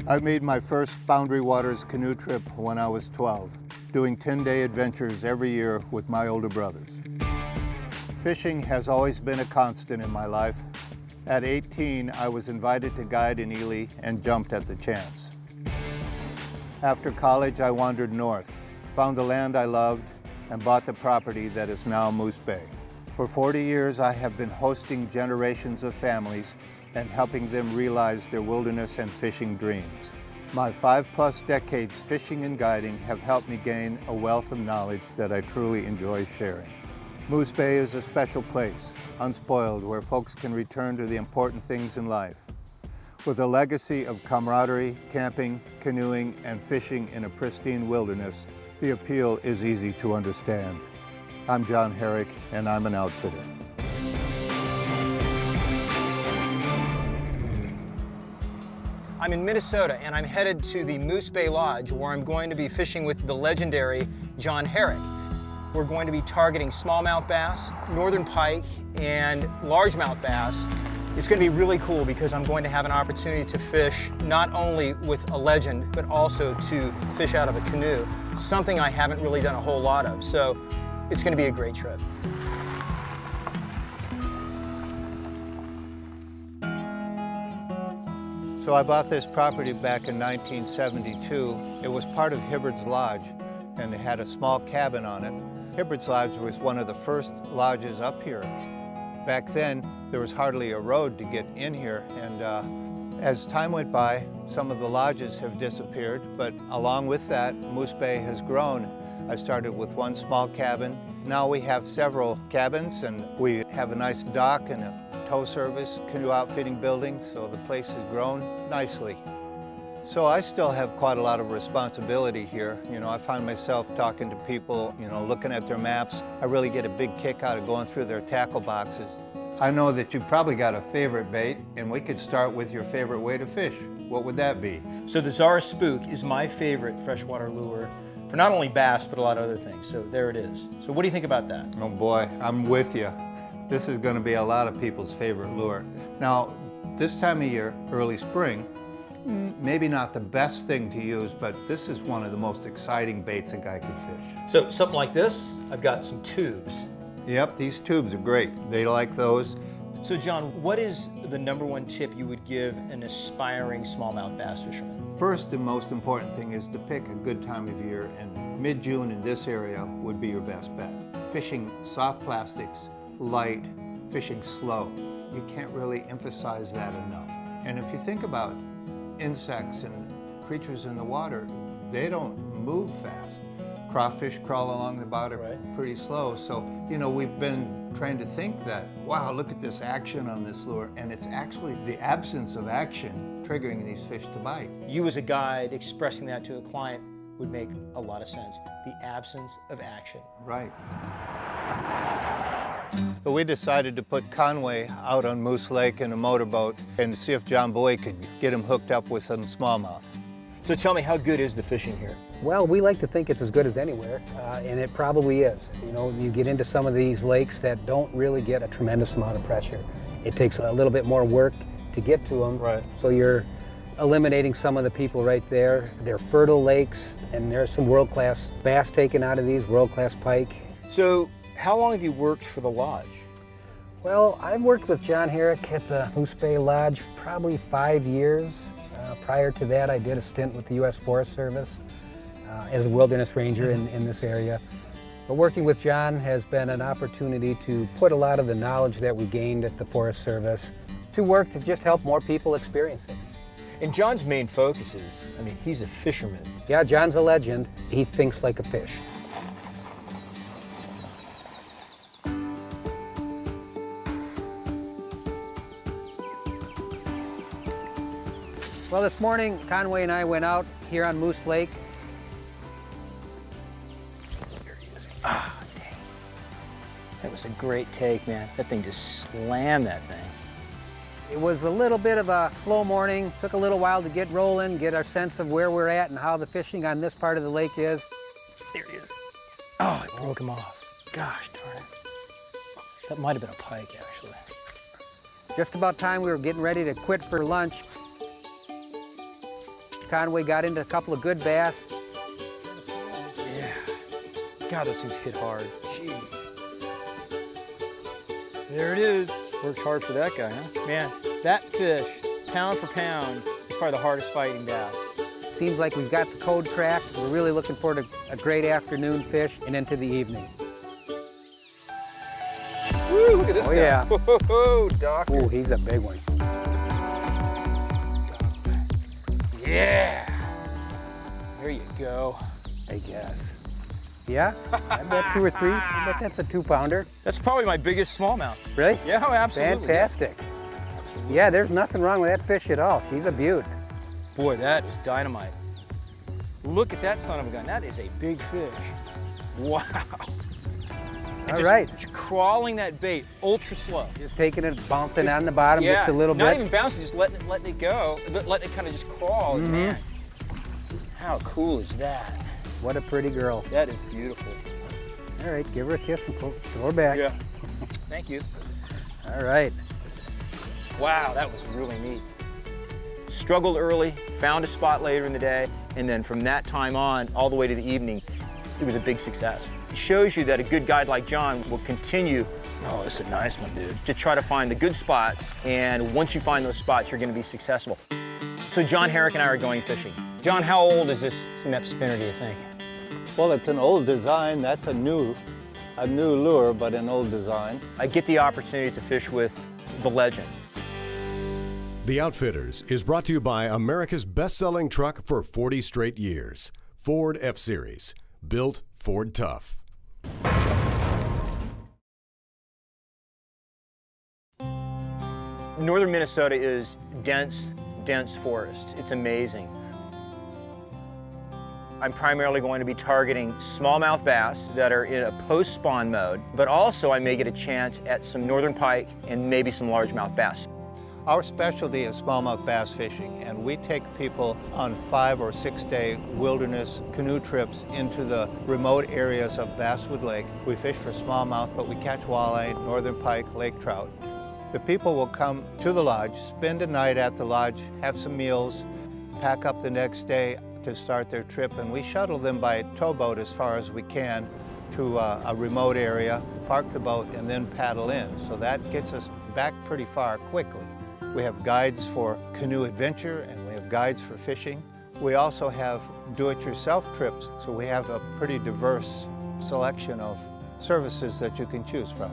I made my first Boundary Waters canoe trip when I was 12, doing 10-day adventures every year with my older brothers. Fishing has always been a constant in my life. At 18, I was invited to guide in Ely and jumped at the chance. After college, I wandered north, found the land I loved, and bought the property that is now Moose Bay. For 40 years, I have been hosting generations of families and helping them realize their wilderness and fishing dreams. My 5+ decades fishing and guiding have helped me gain a wealth of knowledge that I truly enjoy sharing. Moose Bay is a special place, unspoiled, where folks can return to the important things in life. With a legacy of camaraderie, camping, canoeing, and fishing in a pristine wilderness, the appeal is easy to understand. I'm John Herrick, and I'm an outfitter. I'm in Minnesota, and I'm headed to the Moose Bay Lodge, where I'm going to be fishing with the legendary John Herrick. We're going to be targeting smallmouth bass, northern pike, and largemouth bass. It's going to be really cool because I'm going to have an opportunity to fish not only with a legend, but also to fish out of a canoe, something I haven't really done a whole lot of. So it's going to be a great trip. So I bought this property back in 1972. It was part of Hibbard's Lodge, and it had a small cabin on it. Hibbard's Lodge was one of the first lodges up here. Back then, there was hardly a road to get in here, and as time went by, some of the lodges have disappeared, but along with that, Moose Bay has grown. I started with one small cabin. Now we have several cabins, and we have a nice dock and a tow service, canoe outfitting building, so the place has grown nicely. So I still have quite a lot of responsibility here. You know, I find myself talking to people, you know, looking at their maps. I really get a big kick out of going through their tackle boxes. I know that you've probably got a favorite bait, and we could start with your favorite way to fish. What would that be? So the Zara Spook is my favorite freshwater lure for not only bass, but a lot of other things. So there it is. So what do you think about that? Oh boy, I'm with you. This is going to be a lot of people's favorite lure. Now, this time of year, early spring, maybe not the best thing to use, but this is one of the most exciting baits a guy could fish. So something like this, I've got some tubes. Yep, these tubes are great. They like those. So John, what is the #1 tip you would give an aspiring smallmouth bass fisherman? First and most important thing is to pick a good time of year, and mid-June in this area would be your best bet. Fishing soft plastics, light, fishing slow. You can't really emphasize that enough. And if you think about insects and creatures in the water, they don't move fast. Crawfish crawl along the bottom pretty slow. So, you know, we've been trained to think that, wow, look at this action on this lure, and it's actually the absence of action triggering these fish to bite. You as a guide expressing that to a client would make a lot of sense. The absence of action. Right. So we decided to put Conway out on Moose Lake in a motorboat and see if John Boy could get him hooked up with some smallmouth. So tell me, how good is the fishing here? Well, we like to think it's as good as anywhere, and it probably is. You know, you get into some of these lakes that don't really get a tremendous amount of pressure. It takes a little bit more work to get to them. Right. So you're eliminating some of the people right there. They're fertile lakes, and there's some world-class bass taken out of these, world-class pike. So how long have you worked for the lodge? Well, I've worked with John Herrick at the Moose Bay Lodge probably 5 years. Prior to that, I did a stint with the U.S. Forest Service as a wilderness ranger in this area. But working with John has been an opportunity to put a lot of the knowledge that we gained at the Forest Service to work to just help more people experience it. And John's main focus is, I mean, he's a fisherman. Yeah, John's a legend. He thinks like a fish. Well, this morning, Conway and I went out here on Moose Lake. There he is. Ah, dang. That was a great take, man. That thing just slammed that thing. It was a little bit of a slow morning. Took a little while to get rolling, get our sense of where we're at and how the fishing on this part of the lake is. There he is. Oh, it broke him off. Gosh darn it. That might have been a pike, actually. Just about time we were getting ready to quit for lunch. Conway got into a couple of good bass. Yeah. God, those things hit hard. Gee. There it is. Works hard for that guy, huh? Man, that fish, pound for pound, is probably the hardest fighting bass. Seems like we've got the code cracked. We're really looking forward to a great afternoon fish and into the evening. Woo, look at this guy. Yeah. Whoa, doctor. Ooh, he's a big one. Yeah. There you go. I guess. Yeah, I bet 2 or 3. I bet that's a 2-pounder. That's probably my biggest smallmouth. Really? Yeah, absolutely. Fantastic. Yeah, there's nothing wrong with that fish at all. She's a beaut. Boy, that is dynamite. Look at that son of a gun. That is a big fish. Wow. And All right. Just crawling that bait, ultra slow. Just taking it, bouncing on the bottom Yeah, just a little bit. not even bouncing, just letting it go, letting it kind of just crawl. Man, how cool is that? What a pretty girl. That is beautiful. All right, give her a kiss and throw her back. Yeah. Thank you. All right. Wow, that was really neat. Struggled early, found a spot later in the day, and then from that time on, all the way to the evening, it was a big success. It shows you that a good guide like John will continue, oh, this is a nice one, dude, to try to find the good spots, and once you find those spots, you're gonna be successful. So John Herrick and I are going fishing. John, how old is this Mep spinner, do you think? Well, it's an old design. That's a new lure, but an old design. I get the opportunity to fish with the legend. The Outfitters is brought to you by America's best-selling truck for 40 straight years, Ford F-Series, built Ford tough. Northern Minnesota is dense forest. It's amazing. I'm primarily going to be targeting smallmouth bass that are in a post-spawn mode, but also I may get a chance at some northern pike and maybe some largemouth bass. Our specialty is smallmouth bass fishing, and we take people on 5 or 6 day wilderness canoe trips into the remote areas of Basswood Lake. We fish for smallmouth, but we catch walleye, northern pike, lake trout. The people will come to the lodge, spend a night at the lodge, have some meals, pack up the next day to start their trip, and we shuttle them by towboat as far as we can to a remote area, park the boat, and then paddle in. So that gets us back pretty far quickly. We have guides for canoe adventure, and we have guides for fishing. We also have do-it-yourself trips, so we have a pretty diverse selection of services that you can choose from.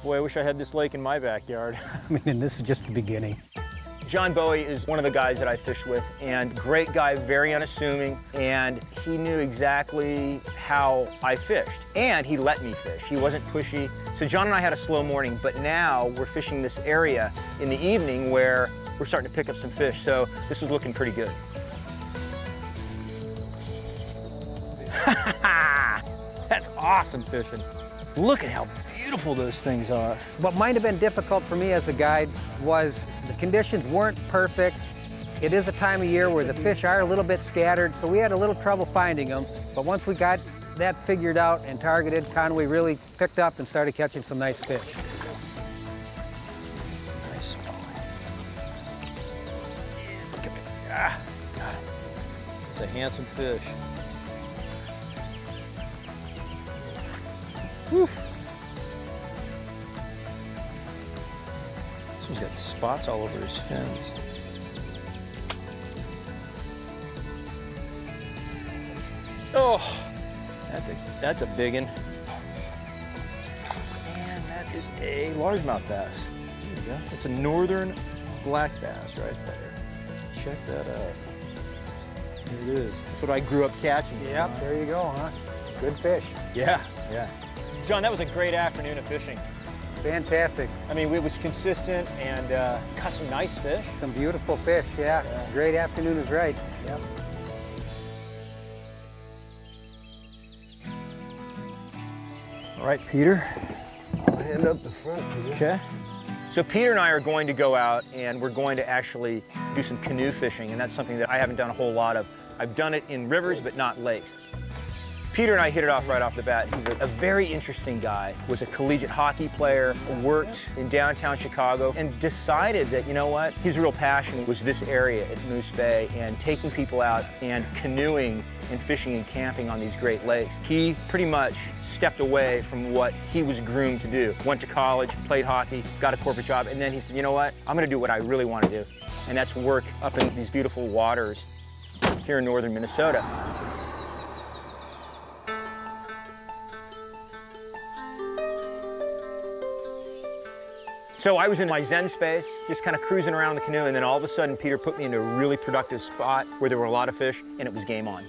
Boy, I wish I had this lake in my backyard. I mean, and this is just the beginning. John Bowie is one of the guys that I fish with, and great guy, very unassuming, and he knew exactly how I fished, and he let me fish. He wasn't pushy. So John and I had a slow morning, but now we're fishing this area in the evening where we're starting to pick up some fish, so this is looking pretty good. That's awesome fishing. Look at how beautiful those things are. What might have been difficult for me as a guide was the conditions weren't perfect. It is a time of year where the fish are a little bit scattered, so we had a little trouble finding them. But once we got that figured out and targeted, Conway really picked up and started catching some nice fish. Nice smallie. Look at me. Ah, got him. It's a handsome fish. Whew. This one's got spots all over his fins. Oh, that's a big one. And that is a largemouth bass. There you go. It's a northern black bass right there. Check that out. There it is. That's what I grew up catching. Yep, there you go, huh? Good fish. Yeah, yeah. John, that was a great afternoon of fishing. Fantastic. I mean, it was consistent and caught some nice fish. Some beautiful fish, yeah. Great afternoon is right. Yep. All right, Peter. I'll hand up the front to you. Okay. So Peter and I are going to go out and we're going to actually do some canoe fishing, and that's something that I haven't done a whole lot of. I've done it in rivers, but not lakes. Peter and I hit it off right off the bat. He's a very interesting guy, was a collegiate hockey player, worked in downtown Chicago, and decided that, you know what, his real passion was this area at Moose Bay and taking people out and canoeing and fishing and camping on these great lakes. He pretty much stepped away from what he was groomed to do. Went to college, played hockey, got a corporate job, and then he said, you know what, I'm gonna do what I really want to do, and that's work up in these beautiful waters here in northern Minnesota. So I was in my Zen space, just kind of cruising around the canoe, and then all of a sudden Peter put me into a really productive spot where there were a lot of fish, and it was game on.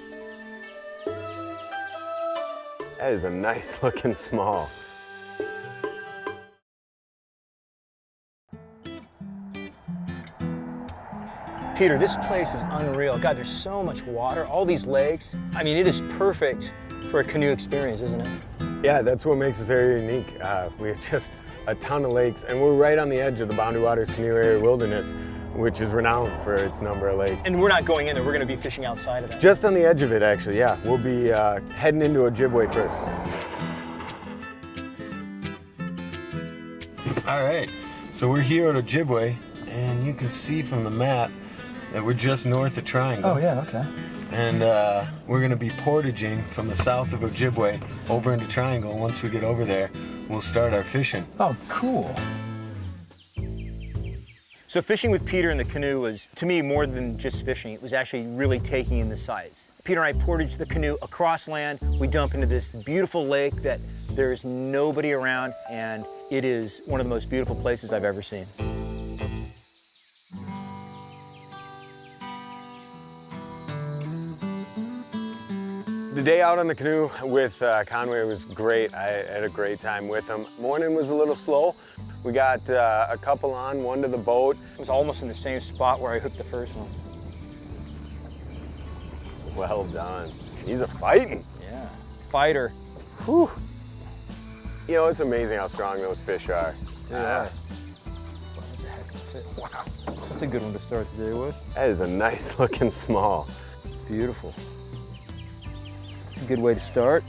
That is a nice looking small. Peter, this place is unreal. God, there's so much water, all these lakes. I mean, it is perfect for a canoe experience, isn't it? Yeah, that's what makes this area unique. We have just a ton of lakes, and we're right on the edge of the Boundary Waters Canoe Area Wilderness, which is renowned for its number of lakes. And we're not going in there, we're gonna be fishing outside of that. Just on the edge of it, actually, yeah. We'll be heading into Ojibwe first. All right, so we're here at Ojibwe, and you can see from the map that we're just north of Triangle. Oh yeah, okay. And we're gonna be portaging from the south of Ojibwe over into Triangle. Once we get over there, we'll start our fishing. Oh, cool. So fishing with Peter in the canoe was, to me, more than just fishing. It was actually really taking in the sights. Peter and I portaged the canoe across land. We dump into this beautiful lake that there's nobody around, and it is one of the most beautiful places I've ever seen. The day out on the canoe with Conway was great. I had a great time with him. Morning was a little slow. We got a couple on, one to the boat. It was almost in the same spot where I hooked the first one. Well done. He's a fighting. Yeah, fighter. Whew. You know, it's amazing how strong those fish are. They are. That's a heck of a fish. Wow, that's a good one to start the day with. That is a nice looking small. Beautiful. It's a good way to start.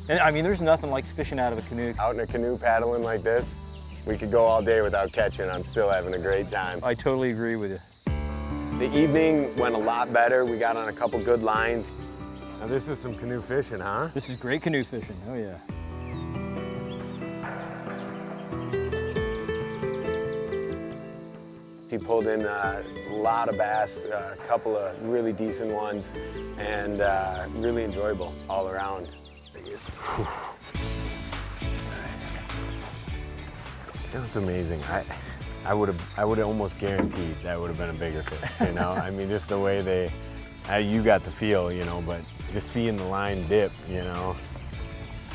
And I mean, there's nothing like fishing out of a canoe. Out in a canoe paddling like this, we could go all day without catching. I'm still having a great time. I totally agree with you. The evening went a lot better. We got on a couple good lines. Now this is some canoe fishing, huh? This is great canoe fishing, oh yeah. He pulled in a lot of bass, a couple of really decent ones, and really enjoyable all around. You know, it's amazing. I would have almost guaranteed that would have been a bigger fish. You know, I mean, just the way you got the feel, you know, but just seeing the line dip, you know,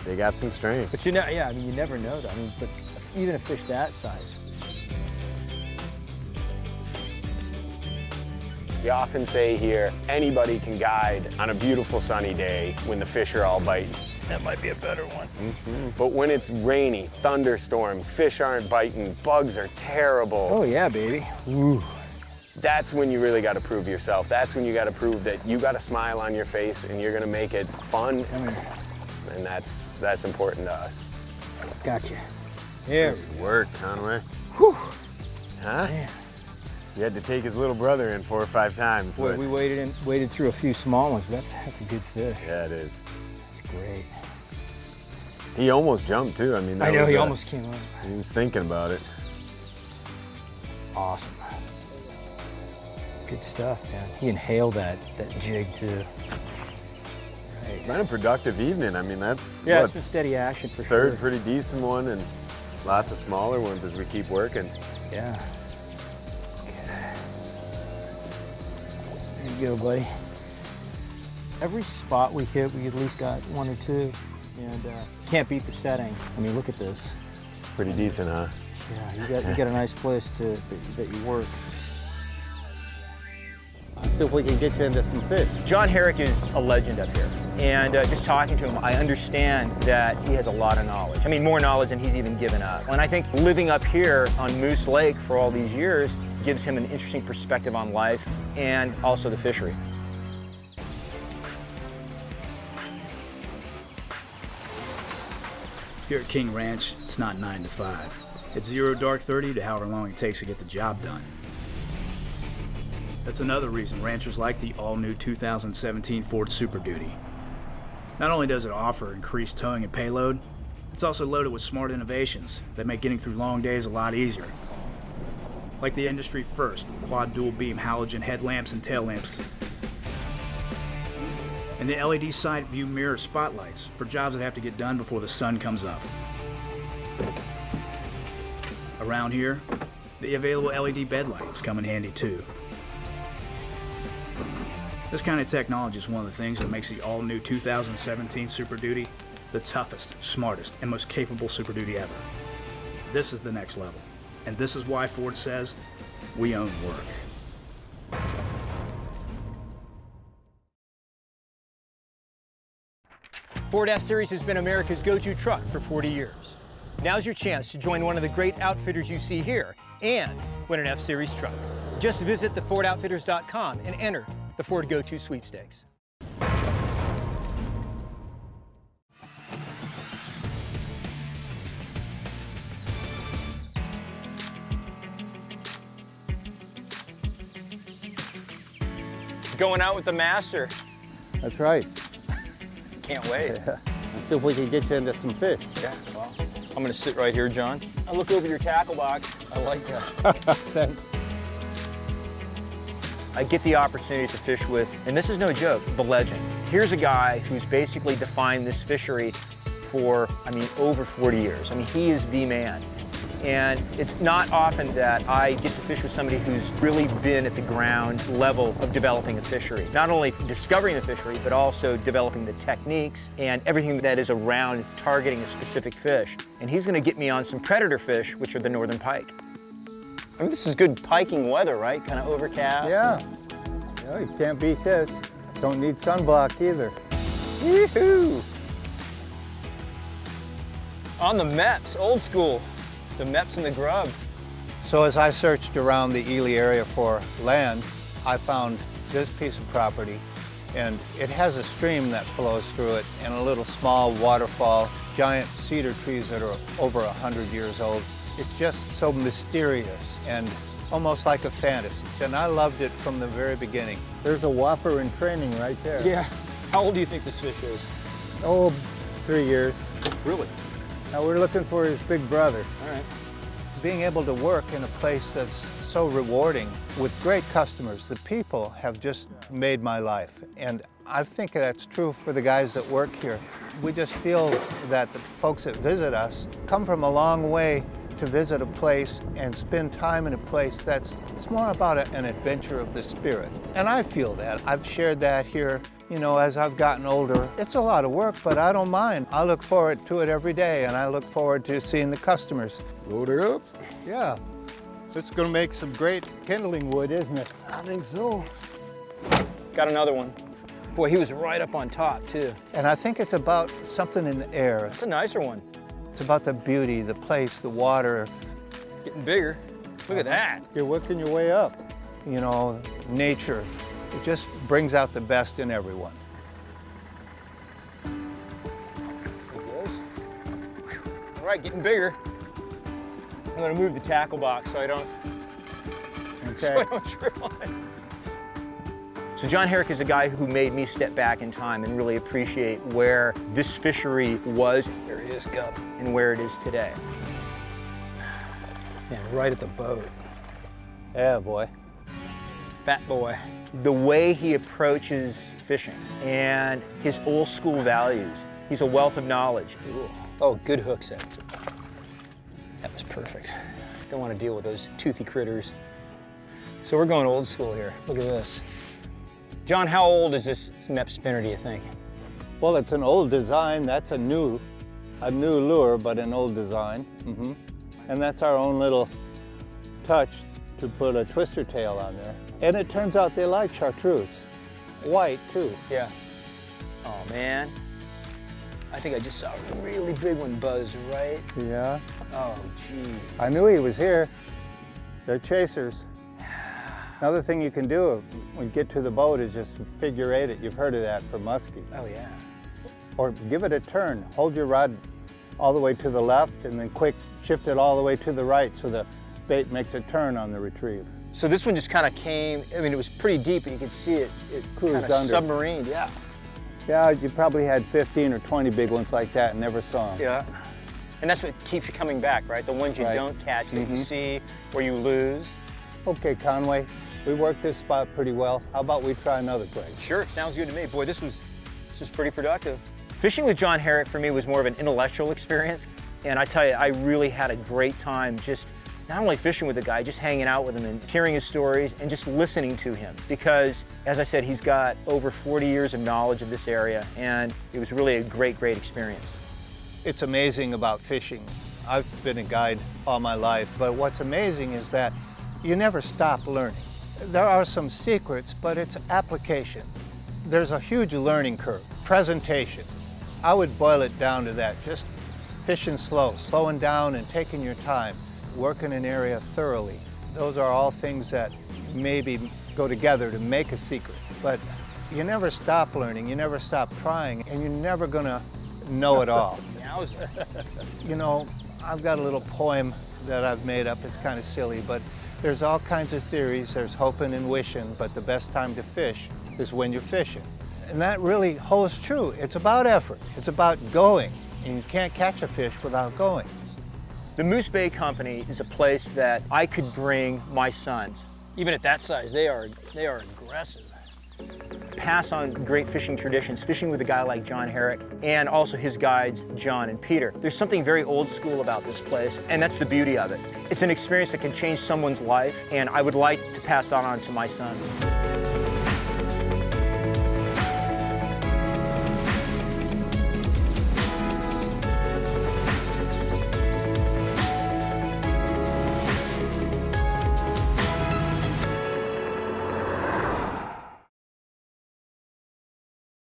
they got some strength. But you know, yeah, I mean, you never know that. I mean, but even a fish that size. We often say here, anybody can guide on a beautiful sunny day when the fish are all biting. That might be a better one. Mm-hmm. But when it's rainy, thunderstorm, fish aren't biting, bugs are terrible. Oh yeah, baby. Ooh. That's when you really got to prove yourself. That's when you got to prove that you got a smile on your face and you're gonna make it fun. And that's important to us. Gotcha. Yeah. Nice work, Conway. Whew. Huh? Man. You had to take his little brother in 4 or 5 times. Boy, we waded through a few small ones. That's a good fish. Yeah, it is. That's great. He almost jumped too. I mean, I know, he almost came up. He was thinking about it. Awesome. Good stuff, man. He inhaled that jig too. Right. Been a productive evening. I mean, that's yeah, what, it's been steady action for sure. third pretty decent one and lots of smaller ones as we keep working. Yeah. There you go, buddy. Every spot we hit, we at least got 1 or 2. And can't beat the setting. I mean, look at this. Pretty decent, huh? Yeah, you got a nice place that you work. See if we can get you into some fish. John Herrick is a legend up here. And just talking to him, I understand that he has a lot of knowledge. I mean, more knowledge than he's even given up. And I think living up here on Moose Lake for all these years gives him an interesting perspective on life and also the fishery. Here at King Ranch, it's not 9 to 5. It's 0 dark 30 to however long it takes to get the job done. That's another reason ranchers like the all-new 2017 Ford Super Duty. Not only does it offer increased towing and payload, it's also loaded with smart innovations that make getting through long days a lot easier. Like the industry first quad dual beam halogen headlamps and tail lamps, and the LED side view mirror spotlights for jobs that have to get done before the sun comes up. Around here, the available LED bed lights come in handy too. This kind of technology is one of the things that makes the all-new 2017 Super Duty the toughest, smartest, and most capable Super Duty ever. This is the next level, and this is why Ford says we own work. Ford F-Series has been America's go-to truck for 40 years. Now's your chance to join one of the great outfitters you see here and win an F-Series truck. Just visit thefordoutfitters.com and enter the Ford Go-To Sweepstakes. Going out with the master. That's right. Can't wait. Yeah. Let's see if we can get you into some fish. Yeah, well, I'm gonna sit right here, John. I look over your tackle box. I like that. Thanks. I get the opportunity to fish with, and this is no joke, the legend. Here's a guy who's basically defined this fishery for, over 40 years. He is the man. And it's not often that I get to fish with somebody who's really been at the ground level of developing a fishery. Not only discovering the fishery, but also developing the techniques and everything that is around targeting a specific fish. And he's gonna get me on some predator fish, which are the northern pike. This is good piking weather, right? Kind of overcast. Yeah. Yeah, you can't beat this. Don't need sunblock either. Woohoo! On the MEPS, old school. The MEPS and the grub. So as I searched around the Ely area for land, I found this piece of property, and it has a stream that flows through it and a little small waterfall, giant cedar trees that are over 100 years old. It's just so mysterious and almost like a fantasy, and I loved it from the very beginning. There's a whopper in training right there. Yeah. How old do you think this fish is? Oh, 3 years. Really? Now we're looking for his big brother. All right. Being able to work in a place that's so rewarding with great customers, the people have just made my life. And I think that's true for the guys that work here. We just feel that the folks that visit us come from a long way to visit a place and spend time in a place it's more about an adventure of the spirit. And I feel that. I've shared that here, as I've gotten older. It's a lot of work, but I don't mind. I look forward to it every day, and I look forward to seeing the customers. Load her up. Yeah. This is gonna make some great kindling wood, isn't it? I think so. Got another one. Boy, he was right up on top, too. And I think it's about something in the air. That's a nicer one. It's about the beauty, the place, the water. Getting bigger. Look at that. You're working your way up. Nature. It just brings out the best in everyone. There he goes. All right, getting bigger. I'm gonna move the tackle box so I don't trip on it. So John Herrick is a guy who made me step back in time and really appreciate where this fishery was. There he is, Gub. And where it is today. Man, right at the boat. Yeah, boy. Fat boy. The way he approaches fishing and his old school values. He's a wealth of knowledge. Ooh. Oh, good hook set. That was perfect. Don't want to deal with those toothy critters. So we're going old school here. Look at this. John, how old is this MEP spinner, do you think? Well, it's an old design. That's a new lure, but an old design. And that's our own little touch to put a twister tail on there. And it turns out they like chartreuse. White, too. Yeah. Oh, man. I think I just saw a really big one buzz, right? Yeah. Oh, gee. I knew he was here. They're chasers. Another thing you can do when you get to the boat is just figure eight it. You've heard of that for muskie. Oh, yeah. Or give it a turn. Hold your rod all the way to the left and then quick shift it all the way to the right so the bait makes a turn on the retrieve. So this one just kind of came, I mean, it was pretty deep, and you could see it Cruised kind of under. submarined, yeah. Yeah, you probably had 15 or 20 big ones like that and never saw them. Yeah. And that's what keeps you coming back, right? The ones you Right. don't catch, that you see, or you lose. Okay, Conway, we worked this spot pretty well. How about we try another, Greg? Sure, sounds good to me. Boy, this was pretty productive. Fishing with John Herrick for me was more of an intellectual experience, and I tell you, I really had a great time just not only fishing with the guy, just hanging out with him and hearing his stories and just listening to him. Because, as I said, he's got over 40 years of knowledge of this area, and it was really a great, great experience. It's amazing about fishing. I've been a guide all my life, but what's amazing is that you never stop learning. There are some secrets, but it's application. There's a huge learning curve. Presentation. I would boil it down to that. Just fishing slow, slowing down and taking your time, working an area thoroughly. Those are all things that maybe go together to make a secret. But you never stop learning, you never stop trying, and you're never gonna know it all. You know, I've got a little poem that I've made up. It's kind of silly, but there's all kinds of theories. There's hoping and wishing, but the best time to fish is when you're fishing. And that really holds true. It's about effort. It's about going. And you can't catch a fish without going. The Moose Bay Company is a place that I could bring my sons. Even at that size, they are aggressive. Pass on great fishing traditions, fishing with a guy like John Herrick, and also his guides, John and Peter. There's something very old school about this place, and that's the beauty of it. It's an experience that can change someone's life, and I would like to pass that on to my sons.